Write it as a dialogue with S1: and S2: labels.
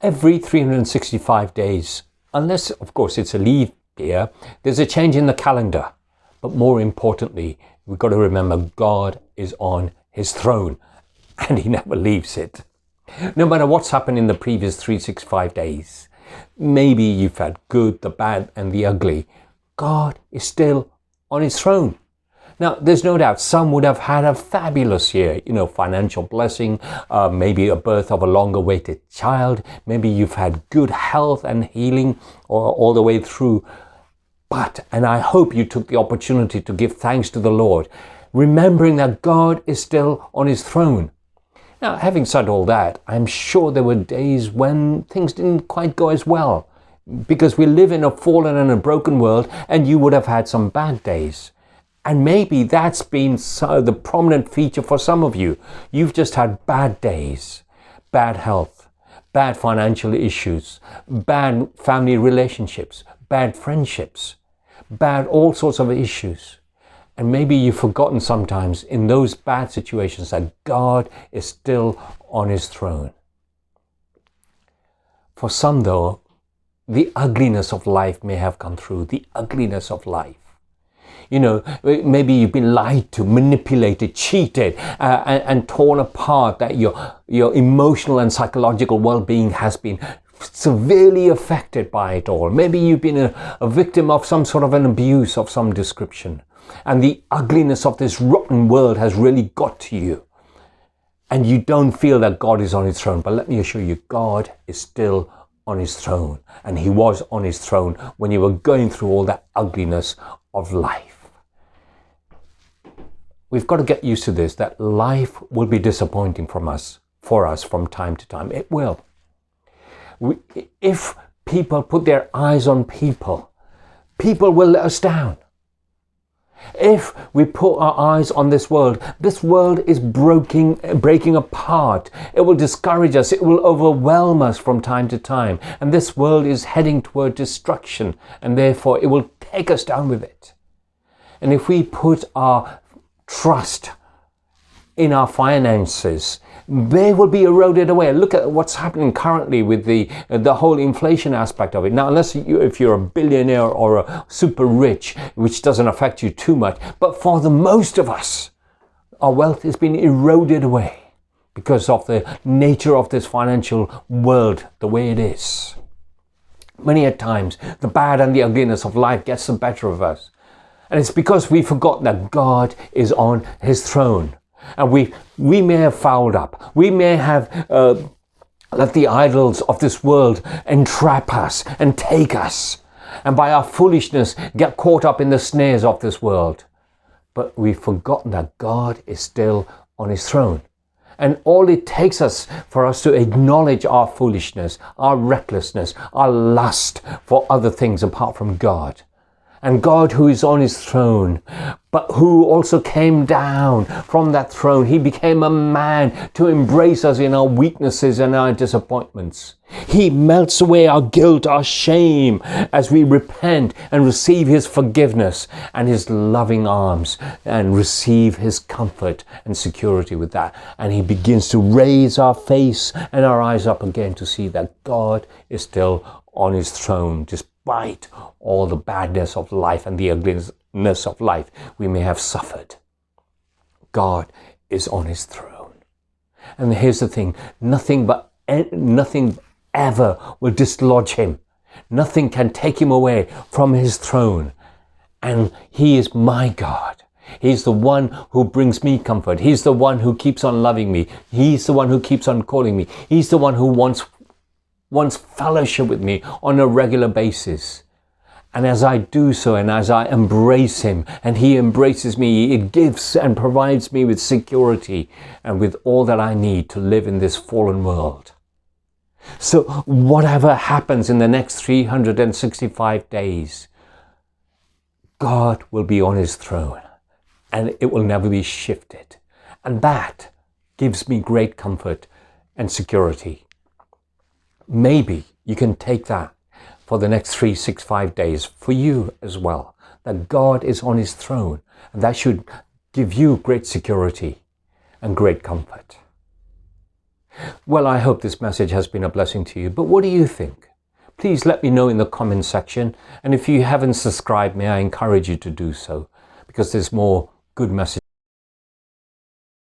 S1: Every 365 days, unless of course it's a leap year, there's a change in the calendar. But more importantly, we've got to remember God is on his throne and he never leaves it. No matter what's happened in the previous 365 days, maybe you've had good, the bad and the ugly, God is still on his throne. Now, there's no doubt some would have had a fabulous year, financial blessing, maybe a birth of a long-awaited child, maybe you've had good health and healing all the way through. But, and I hope you took the opportunity to give thanks to the Lord, remembering that God is still on his throne. Now, having said all that, I'm sure there were days when things didn't quite go as well, because we live in a fallen and a broken world, and you would have had some bad days. And maybe that's been the prominent feature for some of you. You've just had bad days, bad health, bad financial issues, bad family relationships, bad friendships, bad all sorts of issues. And maybe you've forgotten sometimes in those bad situations that God is still on his throne. For some though, the ugliness of life may have come through, the ugliness of life. Maybe you've been lied to, manipulated, cheated, and torn apart, that your emotional and psychological well-being has been severely affected by it all. Maybe you've been a victim of some sort of an abuse of some description, and the ugliness of this rotten world has really got to you. And you don't feel that God is on his throne. But let me assure you, God is still on his throne. And he was on his throne when you were going through all that ugliness of life. We've got to get used to this, that life will be disappointing for us from time to time. It will. If people put their eyes on people, people will let us down. If we put our eyes on this world is breaking apart. It will discourage us. It will overwhelm us from time to time. And this world is heading toward destruction, and therefore it will take us down with it. And if we put our trust in our finances, they will be eroded away. Look at what's happening currently with the whole inflation aspect of it. Now, if you're a billionaire or a super rich, which doesn't affect you too much, but for the most of us, our wealth is being eroded away because of the nature of this financial world, the way it is. Many a times, the bad and the ugliness of life gets the better of us. And it's because we forgot that God is on his throne. And we may have fouled up. We may have let the idols of this world entrap us and take us. And by our foolishness, get caught up in the snares of this world. But we've forgotten that God is still on his throne. And all it takes us for us to acknowledge our foolishness, our recklessness, our lust for other things apart from God. And God, who is on his throne, but who also came down from that throne. He became a man to embrace us in our weaknesses and our disappointments. He melts away our guilt, our shame, as we repent and receive his forgiveness and his loving arms and receive his comfort and security with that. And he begins to raise our face and our eyes up again to see that God is still on his throne, despite all the badness of life and the ugliness of life we may have suffered. God is on his throne. And here's the thing, nothing ever will dislodge him. Nothing can take him away from his throne. And he is my God. He's the one who brings me comfort. He's the one who keeps on loving me. He's the one who keeps on calling me. He's the one who wants fellowship with me on a regular basis. And as I do so, and as I embrace him, and he embraces me, it gives and provides me with security and with all that I need to live in this fallen world. So whatever happens in the next 365 days, God will be on his throne, and it will never be shifted. And that gives me great comfort and security. Maybe you can take that for the next 365 days for you as well, that God is on his throne, and that should give you great security and great comfort. Well, I hope this message has been a blessing to you, but what do you think? Please let me know in the comment section, and if you haven't subscribed me, I encourage you to do so, because there's more good messages